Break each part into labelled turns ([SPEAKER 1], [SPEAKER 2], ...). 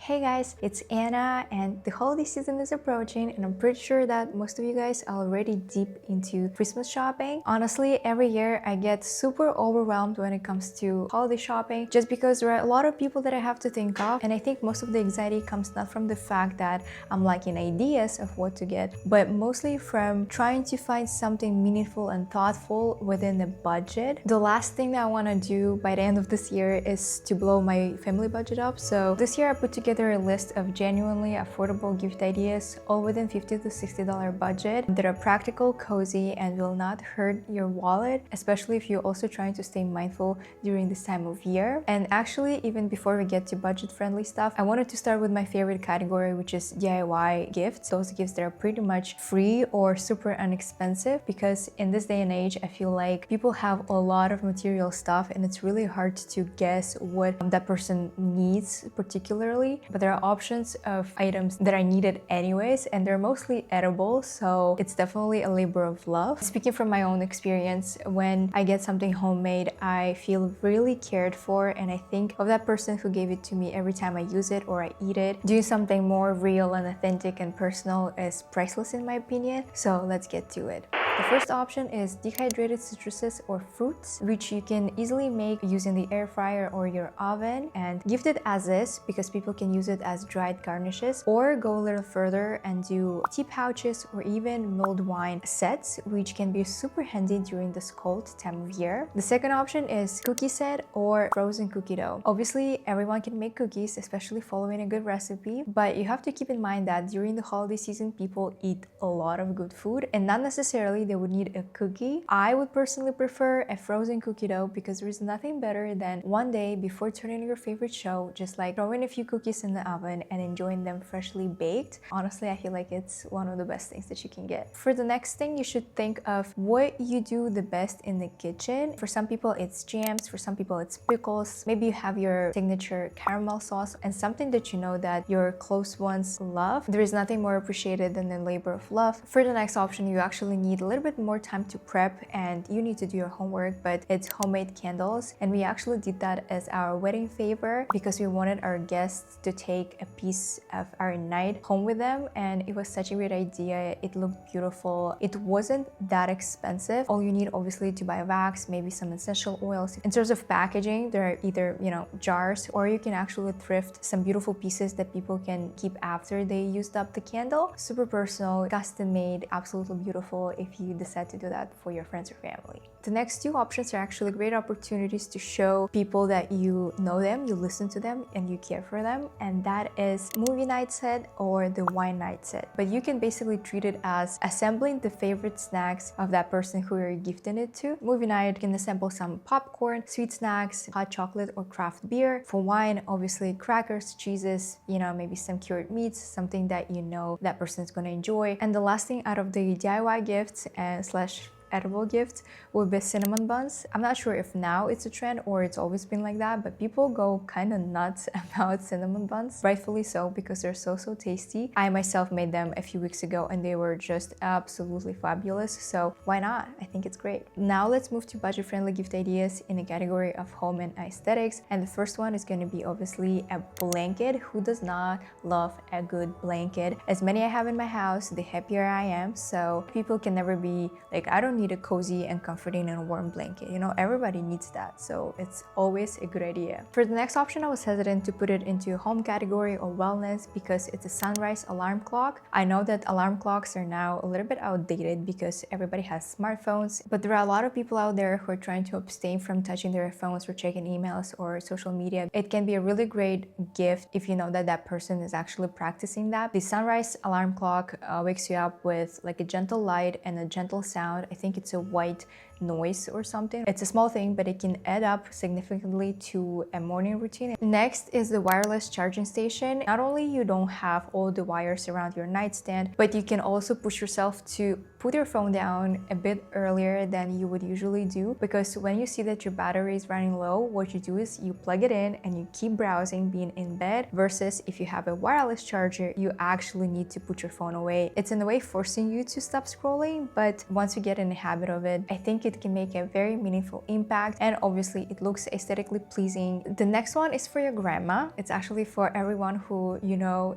[SPEAKER 1] Hey guys, it's Anna and the holiday season is approaching and I'm pretty sure that most of you guys are already deep into Christmas shopping. Honestly, every year I get super overwhelmed when it comes to holiday shopping just because there are a lot of people that I have to think of, and I think most of the anxiety comes not from the fact that I'm lacking ideas of what to get, but mostly from trying to find something meaningful and thoughtful within the budget. The last thing that I want to do by the end of this year is to blow my family budget up. So this year I put together a list of genuinely affordable gift ideas, all within $50 to $60 budget, that are practical, cozy, and will not hurt your wallet, especially if you're also trying to stay mindful during this time of year. And actually, even before we get to budget-friendly stuff, I wanted to start with my favorite category, which is DIY gifts. Those gifts that are pretty much free or super inexpensive, because in this day and age, I feel like people have a lot of material stuff and it's really hard to guess what that person needs particularly. But there are options of items that I needed anyways, and they're mostly edible, so it's definitely a labor of love. Speaking from my own experience, when I get something homemade, I feel really cared for, and I think of that person who gave it to me every time I use it or I eat it. Doing something more real and authentic and personal is priceless in my opinion, so let's get to it. The first option is dehydrated citruses or fruits, which you can easily make using the air fryer or your oven and gift it as is, because people can use it as dried garnishes, or go a little further and do tea pouches or even mulled wine sets, which can be super handy during this cold time of year. The second option is cookie set or frozen cookie dough. Obviously, everyone can make cookies, especially following a good recipe, but you have to keep in mind that during the holiday season, people eat a lot of good food and not necessarily they would need a cookie. I would personally prefer a frozen cookie dough because there is nothing better than one day before turning on your favorite show, just like throwing a few cookies in the oven and enjoying them freshly baked. Honestly, I feel like it's one of the best things that you can get. For the next thing, you should think of what you do the best in the kitchen. For some people, it's jams. For some people, it's pickles. Maybe you have your signature caramel sauce and something that you know that your close ones love. There is nothing more appreciated than the labor of love. For the next option, you actually need a little bit more time to prep and you need to do your homework, but it's homemade candles, and we actually did that as our wedding favor because we wanted our guests to take a piece of our night home with them, and it was such a great idea. It looked beautiful. It wasn't that expensive. All you need obviously to buy wax, maybe some essential oils. In terms of packaging, there are either jars, or you can actually thrift some beautiful pieces that people can keep after they used up the candle. Super personal, custom made, absolutely beautiful if you decide to do that for your friends or family. The next two options are actually great opportunities to show people that you know them, you listen to them, and you care for them, and that is movie night set or the wine night set. But you can basically treat it as assembling the favorite snacks of that person who you're gifting it to. Movie night, you can assemble some popcorn, sweet snacks, hot chocolate or craft beer. For wine, obviously crackers, cheeses, maybe some cured meats, something that you know that person is going to enjoy. And the last thing out of the DIY gifts and slash edible gifts would be cinnamon buns. I'm not sure if now it's a trend or it's always been like that, but people go kind of nuts about cinnamon buns, rightfully so, because they're so tasty. I myself made them a few weeks ago and they were just absolutely fabulous, so why not? I think it's great. Now let's move to budget-friendly gift ideas in the category of home and aesthetics, and the first one is going to be obviously a blanket. Who does not love a good blanket? As many I have in my house, the happier I am. So people can never be like, I don't need a cozy and comforting and warm blanket. Everybody needs that, so it's always a good idea. For the next option, I was hesitant to put it into home category or wellness because it's a sunrise alarm clock. I know that alarm clocks are now a little bit outdated because everybody has smartphones, but there are a lot of people out there who are trying to abstain from touching their phones or checking emails or social media. It can be a really great gift if you know that that person is actually practicing that. The sunrise alarm clock wakes you up with like a gentle light and a gentle sound. I think it's a white noise or something. It's a small thing, but it can add up significantly to a morning routine. Next is the wireless charging station. Not only you don't have all the wires around your nightstand, but you can also push yourself to put your phone down a bit earlier than you would usually do, because when you see that your battery is running low, what you do is you plug it in and you keep browsing being in bed, versus if you have a wireless charger, you actually need to put your phone away. It's in a way forcing you to stop scrolling, but once you get in the habit of it, I think it can make a very meaningful impact, and obviously it looks aesthetically pleasing. The next one is for your grandma. It's actually for everyone who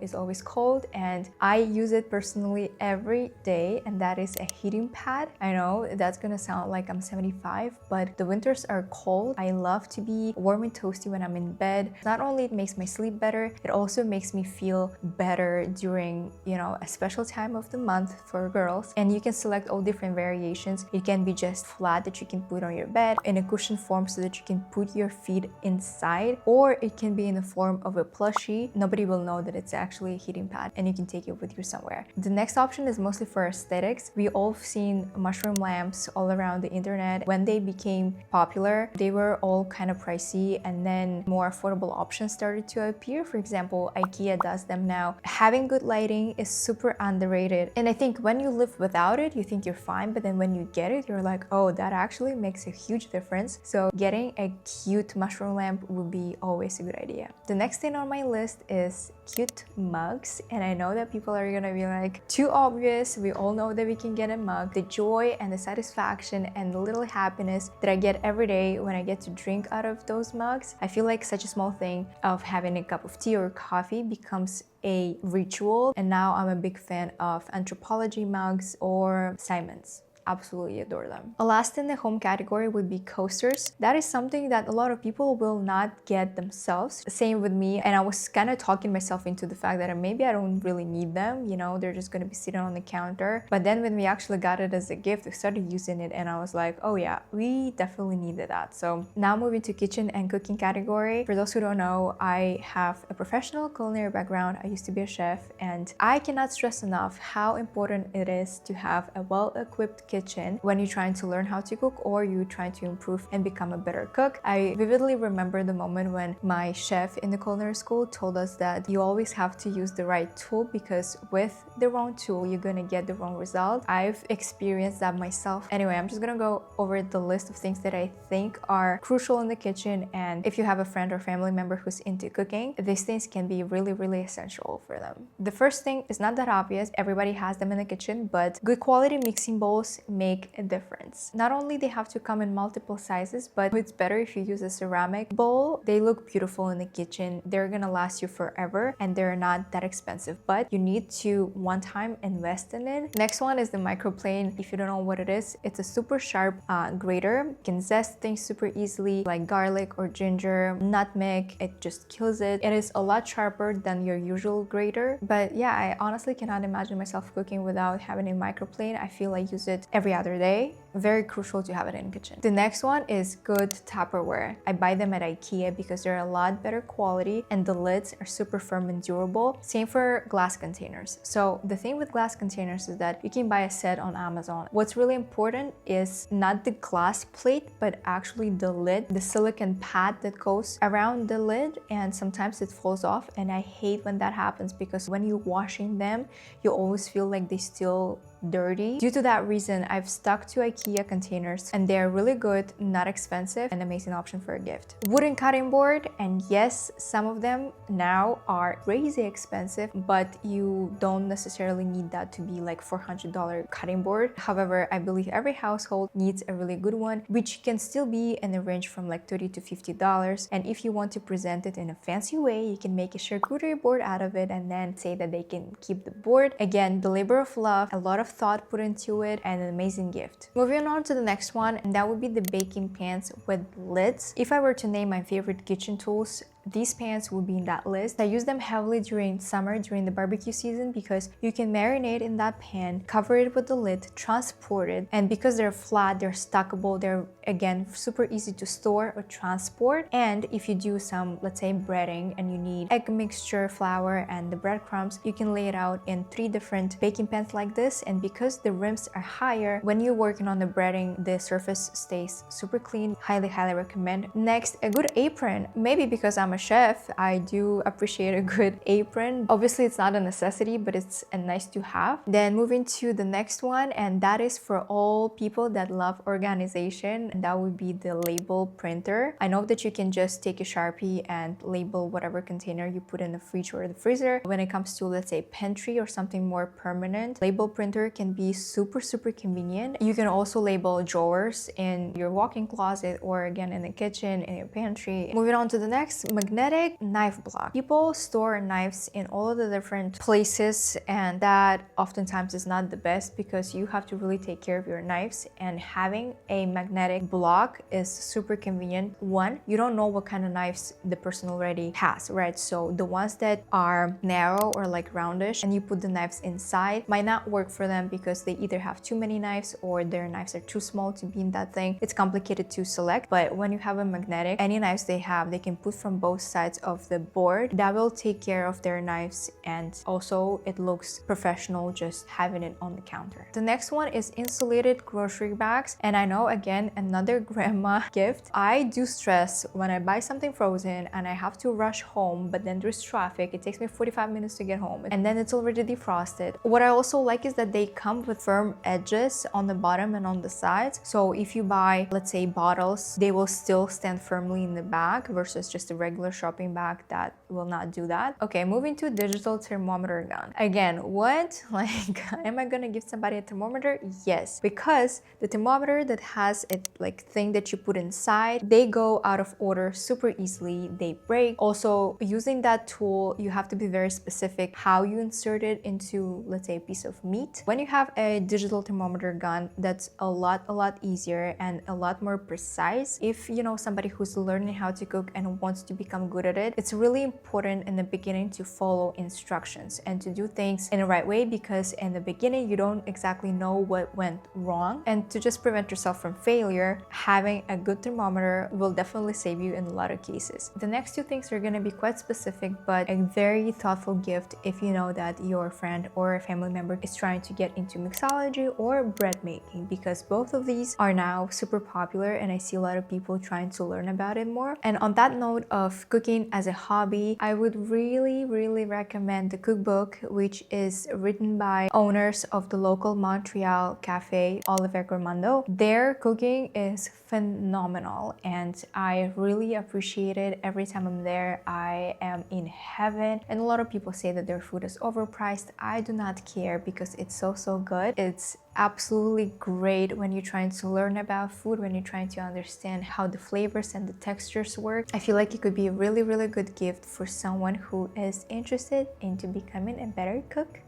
[SPEAKER 1] is always cold, and I use it personally every day, and that is a heating pad. I know that's gonna sound like I'm 75, but the winters are cold. I love to be warm and toasty when I'm in bed. Not only it makes my sleep better, it also makes me feel better during a special time of the month for girls. And you can select all different variations. It can be just flat that you can put on your bed, in a cushion form so that you can put your feet inside, or it can be in the form of a plushie. Nobody will know that it's actually a heating pad, and you can take it with you somewhere. The next option is mostly for aesthetics. We all seen mushroom lamps all around the internet. When they became popular, they were all kind of pricey, and then more affordable options started to appear. For example, IKEA does them now. Having good lighting is super underrated, and I think when you live without it, you think you're fine, but then when you get it, you're like, oh, that actually makes a huge difference. So getting a cute mushroom lamp would be always a good idea. The next thing on my list is cute mugs, and I know that people are gonna be like, too obvious. We all know that we can get a mug. The joy and the satisfaction and the little happiness that I get every day when I get to drink out of those mugs, I feel like such a small thing of having a cup of tea or coffee becomes a ritual. And now I'm a big fan of Anthropology mugs or Simon's. Absolutely adore them. A last in the home category would be coasters. That is something that a lot of people will not get themselves. Same with me, and I was kind of talking myself into the fact that maybe I don't really need them, they're just gonna be sitting on the counter. But then when we actually got it as a gift, we started using it, and I was like, oh yeah, we definitely needed that. So now moving to kitchen and cooking category. For those who don't know, I have a professional culinary background. I used to be a chef, and I cannot stress enough how important it is to have a well-equipped kitchen when you're trying to learn how to cook or you're trying to improve and become a better cook. I vividly remember the moment when my chef in the culinary school told us that you always have to use the right tool, because with the wrong tool, you're gonna get the wrong result. I've experienced that myself. Anyway, I'm just gonna go over the list of things that I think are crucial in the kitchen, and if you have a friend or family member who's into cooking, these things can be really, really essential for them. The first thing is not that obvious. Everybody has them in the kitchen, but good quality mixing bowls make a difference. Not only they have to come in multiple sizes, but it's better if you use a ceramic bowl. They look beautiful in the kitchen. They're gonna last you forever, and they're not that expensive, but you need to one time invest in it. Next one is the microplane. If you don't know what it is, it's a super sharp grater. You can zest things super easily, like garlic or ginger, nutmeg. It just kills it. It is a lot sharper than your usual grater, but yeah, I honestly cannot imagine myself cooking without having a microplane. I feel I use it every other day. Very crucial to have it in the kitchen. The next one is good Tupperware. I buy them at IKEA because they're a lot better quality and the lids are super firm and durable. Same for glass containers. So the thing with glass containers is that you can buy a set on Amazon. What's really important is not the glass plate, but actually the lid, the silicone pad that goes around the lid, and sometimes it falls off, and I hate when that happens because when you're washing them, you always feel like they still dirty. Due to that reason, I've stuck to IKEA containers, and they're really good, not expensive, and amazing option for a gift. Wooden cutting board, and yes, some of them now are crazy expensive, but you don't necessarily need that to be like $400 cutting board. However, I believe every household needs a really good one, which can still be in the range from like $30 to $50. And if you want to present it in a fancy way, you can make a charcuterie board out of it and then say that they can keep the board. Again, the labor of love, a lot of thought put into it, and an amazing gift. Moving on to the next one, and that would be the baking pans with lids. If I were to name my favorite kitchen tools, these pans would be in that list. I use them heavily during summer, during the barbecue season, because you can marinate in that pan, cover it with the lid, transport it, and because they're flat, they're stackable, they're again super easy to store or transport. And if you do some, let's say, breading and you need egg mixture, flour, and the breadcrumbs, you can lay it out in 3 different baking pans like this, and because the rims are higher, when you're working on the breading, the surface stays super clean. Highly recommend. Next, a good apron. Maybe because I'm a chef, I do appreciate a good apron. Obviously, it's not a necessity, but it's a nice to have. Then moving to the next one, and that is for all people that love organization, and that would be the label printer. I know that you can just take a Sharpie and label whatever container you put in the fridge or the freezer. When it comes to, let's say, pantry or something more permanent, label printer can be super convenient. You can also label drawers in your walk-in closet, or again in the kitchen, in your pantry. Moving on to the next, magnetic knife block. People store knives in all of the different places, and that oftentimes is not the best because you have to really take care of your knives, and having a magnetic block is super convenient. One, you don't know what kind of knives the person already has, right? So the ones that are narrow or like roundish and you put the knives inside might not work for them because they either have too many knives or their knives are too small to be in that thing. It's complicated to select, but when you have a magnetic, any knives they have, they can put from both sides of the board. That will take care of their knives, and also it looks professional just having it on the counter. The next one is insulated grocery bags, and I know, again, another grandma gift. I do stress when I buy something frozen and I have to rush home, but then there's traffic. It takes me 45 minutes to get home, and then it's already defrosted. What I also like is that they come with firm edges on the bottom and on the sides. So if you buy, let's say, bottles, they will still stand firmly in the bag versus just a regular shopping bag that will not do that. Okay, moving to digital thermometer gun. Again, what? Like, am I gonna give somebody a thermometer? Yes, because the thermometer that has a like thing that you put inside, they go out of order super easily. They break. Also, using that tool, you have to be very specific how you insert it into, let's say, a piece of meat. When you have a digital thermometer gun, that's a lot easier and a lot more precise. If you know somebody who's learning how to cook and wants to become good at it, it's really important in the beginning to follow instructions and to do things in the right way, because in the beginning you don't exactly know what went wrong, and to just prevent yourself from failure, having a good thermometer will definitely save you in a lot of cases. The next two things are going to be quite specific, but a very thoughtful gift if you know that your friend or a family member is trying to get into mixology or bread making, because both of these are now super popular and I see a lot of people trying to learn about it more. And on that note of cooking as a hobby, I would really recommend the cookbook, which is written by owners of the local Montreal cafe, Oliver Gormando. Their cooking is phenomenal and I really appreciate it. Every time I'm there, I am in heaven. And a lot of people say that their food is overpriced. I do not care because it's so good. It's absolutely great when you're trying to learn about food, when you're trying to understand how the flavors and the textures work. I feel like it could be a really good gift for someone who is interested into becoming a better cook.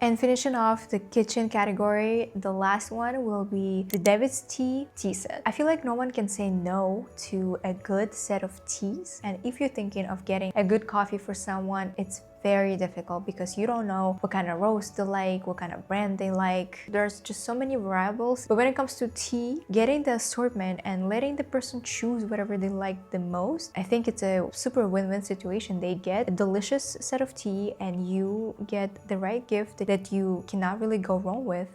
[SPEAKER 1] And finishing off the kitchen category, the last one will be the David's tea set. I feel like no one can say no to a good set of teas. And if you're thinking of getting a good coffee for someone, it's very difficult because you don't know what kind of roast they like, what kind of brand they like. There's just so many variables. But when it comes to tea, getting the assortment and letting the person choose whatever they like the most, I think it's a super win-win situation. They get a delicious set of tea and you get the right gift that you cannot really go wrong with.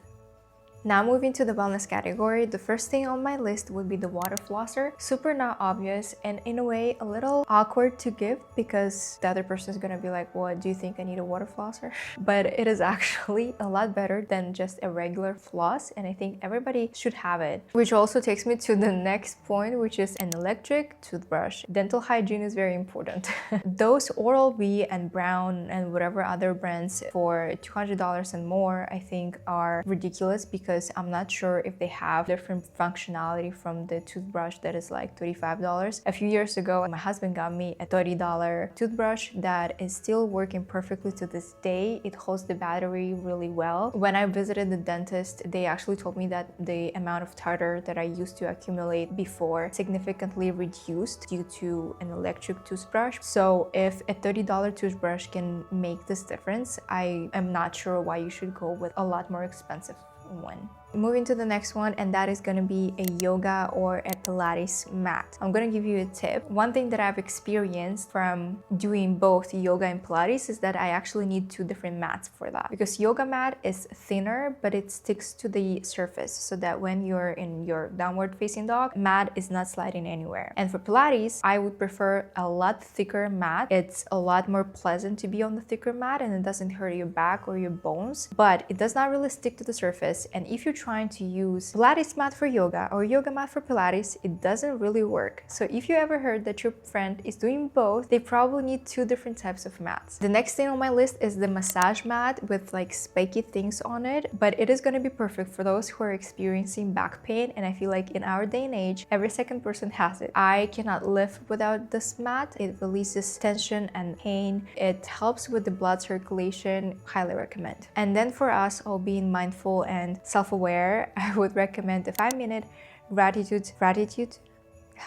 [SPEAKER 1] Now moving to the wellness category, the first thing on my list would be the water flosser. Super not obvious and in a way a little awkward to give because the other person is gonna be like, what, do you think I need a water flosser? But it is actually a lot better than just a regular floss and I think everybody should have it. Which also takes me to the next point, which is an electric toothbrush. Dental hygiene is very important. Those Oral-B and Brown and whatever other brands for $200 and more I think are ridiculous because I'm not sure if they have different functionality from the toothbrush that is like $35. A few years ago, my husband got me a $30 toothbrush that is still working perfectly to this day. It holds the battery really well. When I visited the dentist, they actually told me that the amount of tartar that I used to accumulate before significantly reduced due to an electric toothbrush. So if a $30 toothbrush can make this difference, I am not sure why you should go with a lot more expensive one. Moving to the next one, and that is gonna be a yoga or a Pilates mat. I'm gonna give you a tip. One thing that I've experienced from doing both yoga and Pilates is that I actually need two different mats for that, because yoga mat is thinner, but it sticks to the surface so that when you're in your downward facing dog, mat is not sliding anywhere. And for Pilates, I would prefer a lot thicker mat. It's a lot more pleasant to be on the thicker mat, and it doesn't hurt your back or your bones, but it does not really stick to the surface. And if you're trying to use Pilates mat for yoga or yoga mat for Pilates, it doesn't really work. So if you ever heard that your friend is doing both, they probably need two different types of mats. The next thing on my list is the massage mat with like spiky things on it, but it is going to be perfect for those who are experiencing back pain. And I feel like in our day and age, every second person has it. I cannot live without this mat. It releases tension and pain. It helps with the blood circulation. Highly recommend. And then for us all being mindful and self-aware, I would recommend a 5-minute gratitude,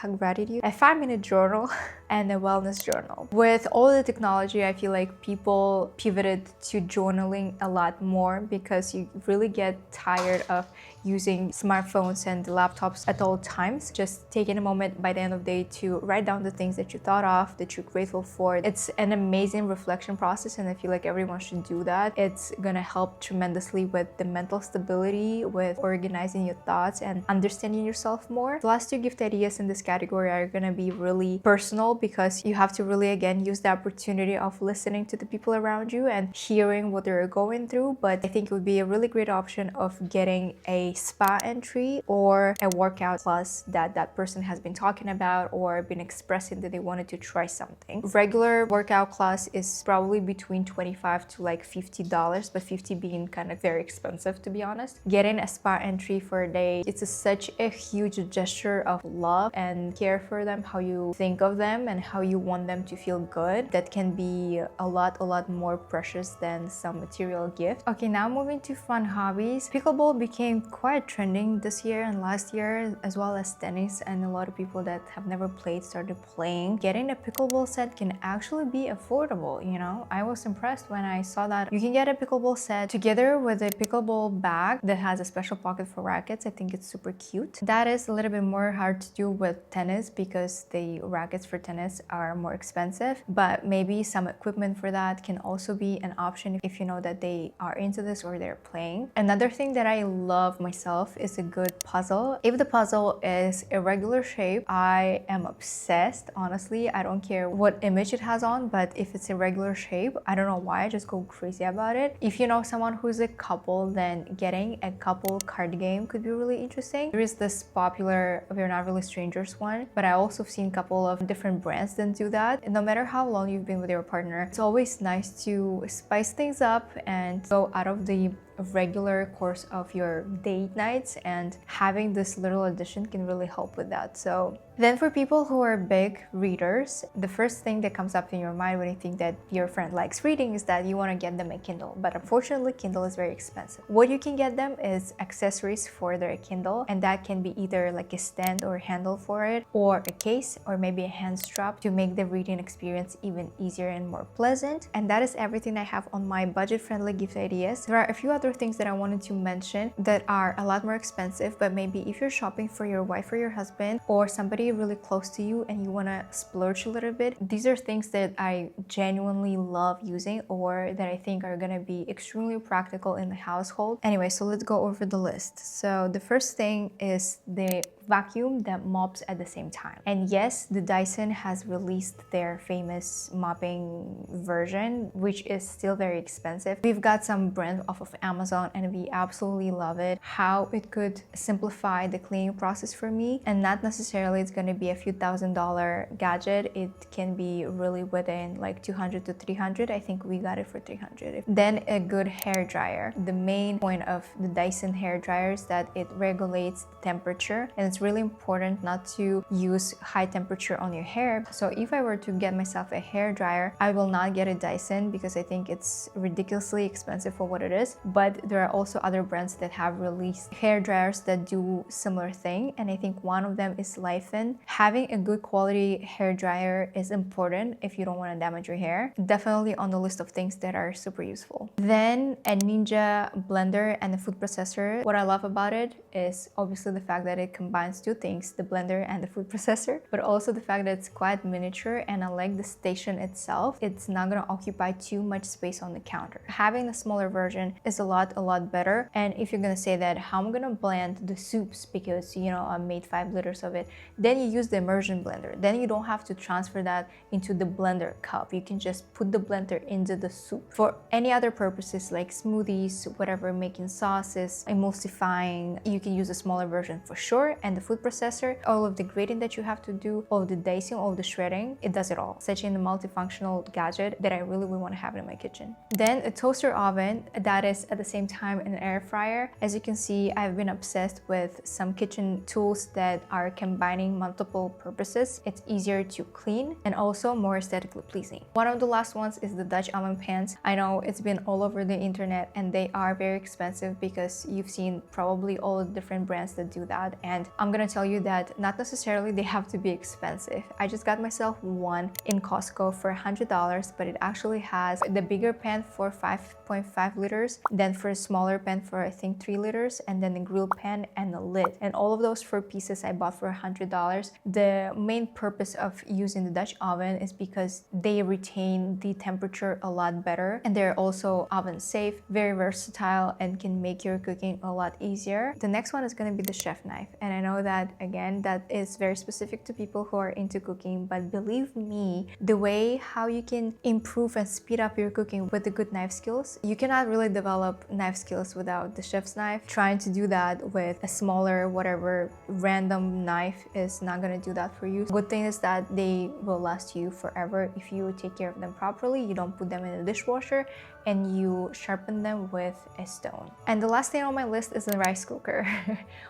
[SPEAKER 1] a 5-minute journal and a wellness journal. With all the technology, I feel like people pivoted to journaling a lot more because you really get tired of using smartphones and laptops at all times. Just taking a moment by the end of the day to write down the things that you thought of, that you're grateful for. It's an amazing reflection process, and I feel like everyone should do that. It's gonna help tremendously with the mental stability, with organizing your thoughts and understanding yourself more. The last two gift ideas in this category are gonna be really personal, because you have to really again use the opportunity of listening to the people around you and hearing what they're going through. But I think it would be a really great option of getting a spa entry or a workout class that that person has been talking about or been expressing that they wanted to try something. Regular workout class is probably between $25 to like $50, but 50 being kind of very expensive, to be honest. Getting a spa entry for a day, it's such a huge gesture of love and care for them, how you think of them and how you want them to feel good. That can be a lot more precious than some material gift. Okay, now moving to fun hobbies. Pickleball became quite trending this year and last year, as well as tennis, and a lot of people that have never played started playing. Getting a pickleball set can actually be affordable, you know? I was impressed when I saw that you can get a pickleball set together with a pickleball bag that has a special pocket for rackets. I think it's super cute. That is a little bit more hard to do with tennis because the rackets for tennis are more expensive, but maybe some equipment for that can also be an option if you know that they are into this or they're playing. Another thing that I love myself is a good puzzle. If the puzzle is a regular shape, I am obsessed. Honestly, I don't care what image it has on, but if it's a regular shape, I don't know why, I just go crazy about it. If you know someone who's a couple, then getting a couple card game could be really interesting. There is this popular We're Not Really Strangers one, but I also have seen a couple of different brands that do that. And no matter how long you've been with your partner, it's always nice to spice things up and go out of the regular course of your date nights, and having this little addition can really help with that. So then for people who are big readers, the first thing that comes up in your mind when you think that your friend likes reading is that you want to get them a Kindle, but unfortunately Kindle is very expensive. What you can get them is accessories for their Kindle, and that can be either like a stand or handle for it, or a case, or maybe a hand strap to make the reading experience even easier and more pleasant. And that is everything I have on my budget-friendly gift ideas. There are a few other things that I wanted to mention that are a lot more expensive, but maybe if you're shopping for your wife or your husband or somebody really close to you and you want to splurge a little bit, these are things that I genuinely love using or that I think are going to be extremely practical in the household. Anyway, so let's go over the list. So the first thing is the vacuum that mops at the same time. And yes, the Dyson has released their famous mopping version, which is still very expensive. We've got some brand off of Amazon and we absolutely love it. How it could simplify the cleaning process for me, and not necessarily it's going to be a few $1,000 gadget. It can be really within like 200 to 300. I think we got it for 300. Then a good hair dryer. The main point of the Dyson hair dryer is that it regulates the temperature, and it's it's really important not to use high temperature on your hair. So if I were to get myself a hair dryer, I will not get a Dyson because I think it's ridiculously expensive for what it is. But there are also other brands that have released hair dryers that do similar thing, and I think one of them is Lifen. Having a good quality hair dryer is important if you don't want to damage your hair. Definitely on the list of things that are super useful. Then a Ninja blender and a food processor. What I love about it is obviously the fact that it combines two things, the blender and the food processor, but also the fact that it's quite miniature, and unlike the station itself, it's not going to occupy too much space on the counter. Having the smaller version is a lot better. And if you're going to say that how I'm going to blend the soups because I made 5 liters of it, then you use the immersion blender. Then you don't have to transfer that into the blender cup. You can just put the blender into the soup. For any other purposes like smoothies, whatever, making sauces, emulsifying, you can use a smaller version for sure. And the food processor, all of the grating that you have to do, all of the dicing, all of the shredding, it does it all. Such a multifunctional gadget that I really would want to have in my kitchen. Then a toaster oven that is at the same time an air fryer. As you can see, I've been obsessed with some kitchen tools that are combining multiple purposes. It's easier to clean and also more aesthetically pleasing. One of the last ones is the Dutch oven pans. I know it's been all over the internet and they are very expensive because you've seen probably all the different brands that do that, and I'm gonna tell you that not necessarily they have to be expensive. I just got myself one in Costco for $100, but it actually has the bigger pan for 5.5 liters, then for a smaller pan for I think 3 liters, and then the grill pan and the lid, and all of those 4 pieces I bought for $100. The main purpose of using the Dutch oven is because they retain the temperature a lot better, and they're also oven safe, very versatile, and can make your cooking a lot easier. The next one is going to be the chef knife, and I know that again that is very specific to people who are into cooking, but believe me, the way how you can improve and speed up your cooking with the good knife skills, you cannot really develop knife skills without the chef's knife. Trying to do that with a smaller whatever random knife is not going to do that for you. Good thing is that they will last you forever if you take care of them properly. You don't put them in a dishwasher and you sharpen them with a stone. And the last thing on my list is the rice cooker.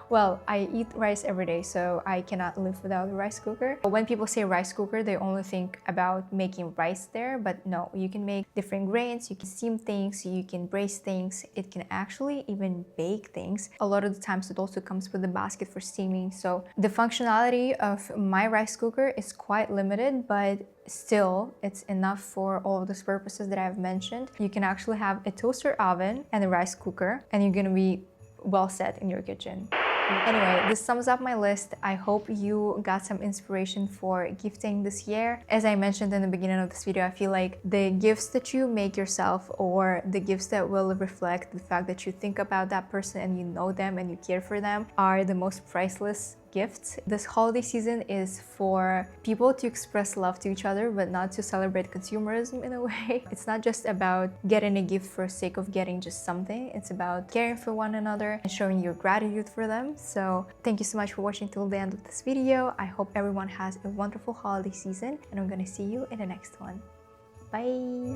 [SPEAKER 1] Well, I eat rice every day, so I cannot live without a rice cooker. But when people say rice cooker, they only think about making rice there, but no, you can make different grains, you can steam things, you can braise things, it can actually even bake things. A lot of the times it also comes with a basket for steaming. So the functionality of my rice cooker is quite limited, but still it's enough for all of those purposes that I've mentioned. You can actually have a toaster oven and a rice cooker, and you're gonna be well set in your kitchen. Anyway, this sums up my list. I hope you got some inspiration for gifting this year. As I mentioned in the beginning of this video, I feel like the gifts that you make yourself, or the gifts that will reflect the fact that you think about that person and you know them and you care for them, are the most priceless gifts. This holiday season is for people to express love to each other, but not to celebrate consumerism in a way. It's not just about getting a gift for the sake of getting just something. It's about caring for one another and showing your gratitude for them. So thank you so much for watching till the end of this video. I hope everyone has a wonderful holiday season, and I'm gonna see you in the next one. Bye!